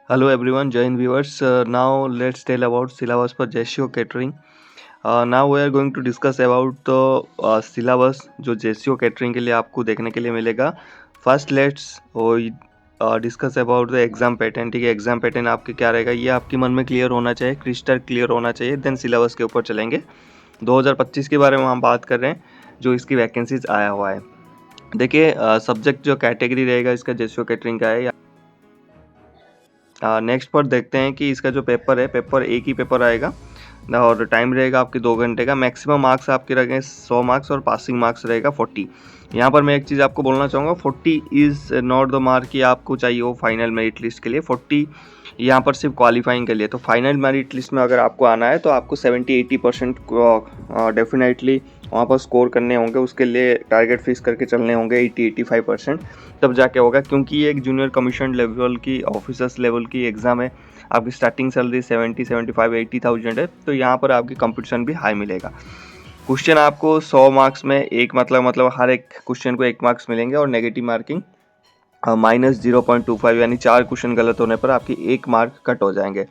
Hello everyone, join viewers. Now let's tell about syllabus for JCO catering. Now we are going to discuss about the syllabus जो JCO catering के लिए आपको देखने के लिए मिलेगा. First let's discuss about the exam pattern. ठीक है, एग्जाम पैटर्न आपके क्या रहेगा ये आपके मन में क्लियर होना चाहिए, क्रिस्टल क्लियर होना चाहिए. देन सिलेबस के ऊपर चलेंगे. 2025 के बारे में हम बात कर रहे हैं जो इसकी वैकेंसीज आया हुआ है. देखिए सब्जेक्ट जो कैटेगरी रहेगा इसका जेसीओ कैटरिंग का है. नेक्स्ट पर देखते हैं कि इसका जो पेपर है, पेपर एक ही पेपर आएगा और टाइम रहेगा आपके 2 घंटे का. मैक्सिमम मार्क्स आपके रहेंगे 100 मार्क्स और पासिंग मार्क्स रहेगा 40. यहाँ पर मैं एक चीज़ आपको बोलना चाहूँगा, 40 इज़ नॉट द मार्क कि आपको चाहिए हो फाइनल मेरिट लिस्ट के लिए. 40 यहाँ पर सिर्फ क्वालिफाइंग के लिए. तो फाइनल मेरिट लिस्ट में अगर आपको आना है तो आपको 70-80% डेफिनेटली वहाँ पर स्कोर करने होंगे. उसके लिए टारगेट फिक्स करके चलने होंगे 80-85%, तब जाके होगा. क्योंकि ये एक जूनियर कमीशन लेवल की, ऑफिसर्स लेवल की एग्ज़ाम है. आपकी स्टार्टिंग सैलरी 70-75-80,000 है. तो यहाँ पर आपकी कंपटीशन भी हाई मिलेगा. क्वेश्चन आपको 100 मार्क्स में एक मतलब हर एक क्वेश्चन को 1 मार्क्स मिलेंगे और नेगेटिव मार्किंग -0.25, यानी 4 क्वेश्चन गलत होने पर आपकी 1 मार्क कट हो जाएंगे.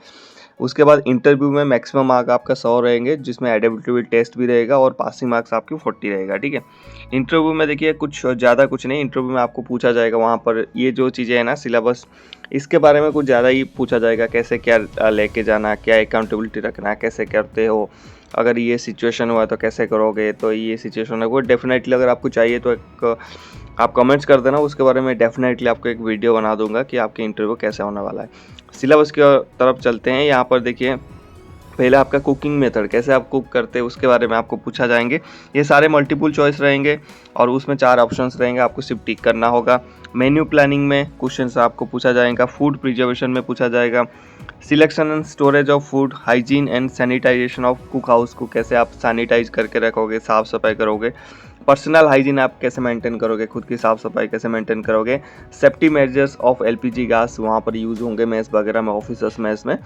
उसके बाद इंटरव्यू में मैक्सिमम मार्क आपका 100 रहेंगे, जिसमें एडेप्टेबिलिटी टेस्ट भी रहेगा और पासिंग मार्क्स आपकी 40 रहेगा. ठीक है, इंटरव्यू में देखिए कुछ ज़्यादा कुछ नहीं. इंटरव्यू में आपको पूछा जाएगा वहाँ पर ये जो चीज़ें हैं ना, सिलेबस, इसके बारे में कुछ ज़्यादा ही पूछा जाएगा. कैसे क्या लेके जाना, क्या अकाउंटेबिलिटी रखना, कैसे करते हो, अगर ये सिचुएशन हुआ तो कैसे करोगे, तो ये सिचुएशन है वो डेफिनेटली अगर आपको चाहिए तो एक आप कमेंट्स कर देना. उसके बारे में डेफिनेटली आपको एक वीडियो बना दूंगा कि आपके इंटरव्यू कैसे होने वाला है. सिलेबस की तरफ चलते हैं. यहाँ पर देखिए पहले आपका कुकिंग मेथड, कैसे आप कुक करते हैं उसके बारे में आपको पूछा जाएंगे. ये सारे मल्टीपल चॉइस रहेंगे और उसमें 4 ऑप्शंस रहेंगे, आपको सिर्फ टिक करना होगा. मेन्यू प्लानिंग में क्वेश्चन आपको पूछा जाएगा. फूड प्रिजर्वेशन में पूछा जाएगा. Selection and storage of food, hygiene and sanitization of cook house को कैसे आप सैनिटाइज करके रखोगे, साफ़ सफाई करोगे. पर्सनल हाइजीन आप कैसे मेंटेन करोगे, खुद की साफ़ सफाई कैसे मेंटेन करोगे. Safety measures of LPG gas वहाँ पर यूज़ होंगे मेस वगैरह में, ऑफिसर्स मेस में,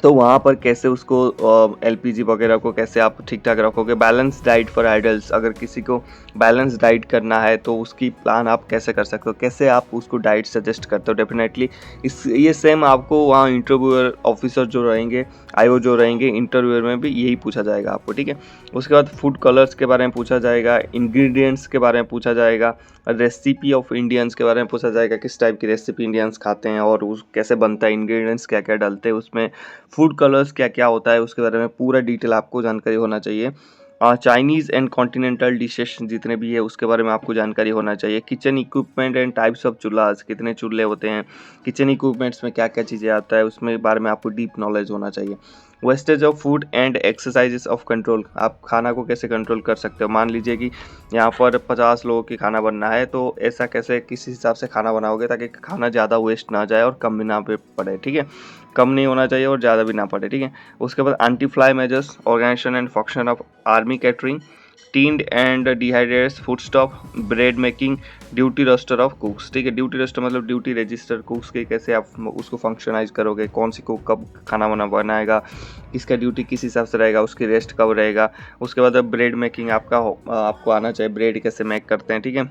तो वहाँ पर कैसे उसको एलपीजी वगैरह को कैसे आप ठीक ठाक रखोगे. बैलेंस डाइट फॉर एडल्ट्स, अगर किसी को बैलेंस डाइट करना है तो उसकी प्लान आप कैसे कर सकते हो, कैसे आप उसको डाइट सजेस्ट करते हो. डेफिनेटली ये सेम आपको वहाँ इंटरव्यूअर ऑफिसर जो रहेंगे, आईओ जो रहेंगे, इंटरव्यूअर में भी यही पूछा जाएगा आपको. ठीक है, उसके बाद फूड कलर्स के बारे में पूछा जाएगा. इंग्रेडिएंट्स के बारे में पूछा जाएगा. रेसिपी ऑफ इंडियंस के बारे में पूछा जाएगा, किस टाइप की रेसिपी इंडियंस खाते हैं और उस कैसे बनता है, इंग्रेडिएंट्स क्या क्या डालते हैं उसमें, फूड कलर्स क्या क्या होता है उसके बारे में पूरा डिटेल आपको जानकारी होना चाहिए. चाइनीज़ एंड कॉन्टिनेंटल डिशेस जितने भी है उसके बारे में आपको जानकारी होना चाहिए. Kitchen equipment and types of चूल्हास, कितने चूल्हे होते हैं, किचन इक्विपमेंट्स में क्या क्या चीज़ें आता है उसमें बारे में आपको डीप नॉलेज होना चाहिए. Wastage of food and exercises of control, आप खाना को कैसे कंट्रोल कर सकते हो. मान लीजिए कि यहाँ पर 50 लोगों की खाना बनना है, तो ऐसा कैसे किस हिसाब से खाना बनाओगे ताकि खाना ज़्यादा वेस्ट ना जाए और कम भी ना पड़े. ठीक है, कम नहीं होना चाहिए और ज़्यादा भी ना पड़े. ठीक है, उसके बाद anti fly measures, organization and function of army catering, tinned and dehydrates food stock, bread making, duty register of cooks. ठीक है, ड्यूटी रजिस्टर मतलब ड्यूटी रजिस्टर कुक्स के कैसे आप उसको फंक्शनाइज करोगे, कौन सी कुक कब खाना बनाएगा, किसका ड्यूटी किस हिसाब से रहेगा, उसकी रेस्ट कब रहेगा. उसके बाद ब्रेड मेकिंग आपको आना चाहिए, ब्रेड कैसे मेक करते हैं. ठीक है,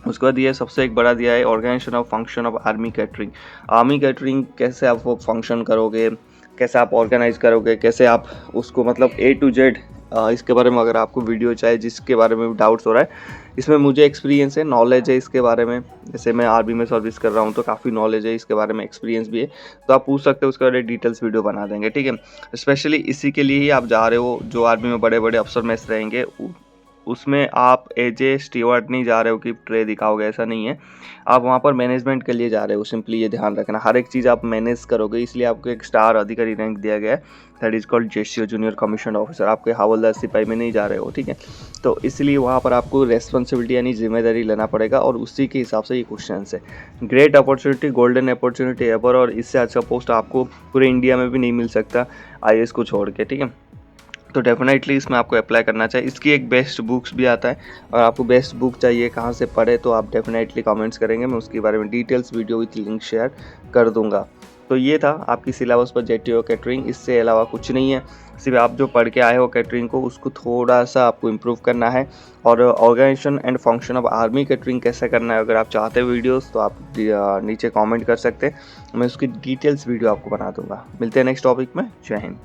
उसके बाद ये सबसे एक बड़ा दिया है organization of function of army catering. Army catering कैसे आप वो फंक्शन करोगे, कैसे आप ऑर्गेनाइज करोगे, कैसे आप उसको मतलब A to Z इसके बारे में अगर आपको वीडियो चाहिए जिसके बारे में डाउट्स हो रहा है, इसमें मुझे एक्सपीरियंस है, नॉलेज है इसके बारे में. जैसे मैं आर्मी में सर्विस कर रहा हूँ तो काफ़ी नॉलेज है इसके बारे में, एक्सपीरियंस भी है, तो आप पूछ सकते हो, उसके बारे में डिटेल्स वीडियो बना देंगे. ठीक है, स्पेशली इसी के लिए ही आप जा रहे हो, जो आर्मी में बड़े बड़े अफसर मेस रहेंगे उसमें आप एज ए स्टीवर्ड नहीं जा रहे हो कि ट्रे दिखाओगे, ऐसा नहीं है. आप वहाँ पर मैनेजमेंट के लिए जा रहे हो. सिंपली ये ध्यान रखना, हर एक चीज़ आप मैनेज करोगे, इसलिए आपको एक स्टार अधिकारी रैंक दिया गया है, that is called JCO junior commission officer. आपके हवलदार सिपाही में नहीं जा रहे हो. ठीक है, तो इसलिए वहाँ पर आपको रेस्पॉन्सिबिलिटी यानी जिम्मेदारी लेना पड़ेगा और उसी के हिसाब से ये क्वेश्चन है. Great opportunity, golden opportunity ever, और इससे अच्छा पोस्ट आपको पूरे इंडिया में भी नहीं मिल सकता IAS को छोड़ के. ठीक है, तो डेफिनेटली इसमें आपको अप्लाई करना चाहिए. इसकी एक बेस्ट बुक्स भी आता है, और आपको बेस्ट बुक चाहिए कहाँ से पढ़े तो आप डेफिनेटली कमेंट्स करेंगे, मैं उसके बारे में details video with link share कर दूंगा. तो ये था आपकी सिलेबस पर जेटीओ कैटरिंग, इससे अलावा कुछ नहीं है। सिर्फ आप जो पढ़ के आए हो कैटरिंग को, उसको थोड़ा सा आपको इम्प्रूव करना है। और organization and function of army catering कैसे करना है, अगर आप चाहते हो वीडियोस तो आप नीचे कमेंट कर सकते हैं, मैं उसकी डिटेल्स वीडियो आपको बना दूंगा। मिलते हैं नेक्स्ट टॉपिक में। जय हिंद।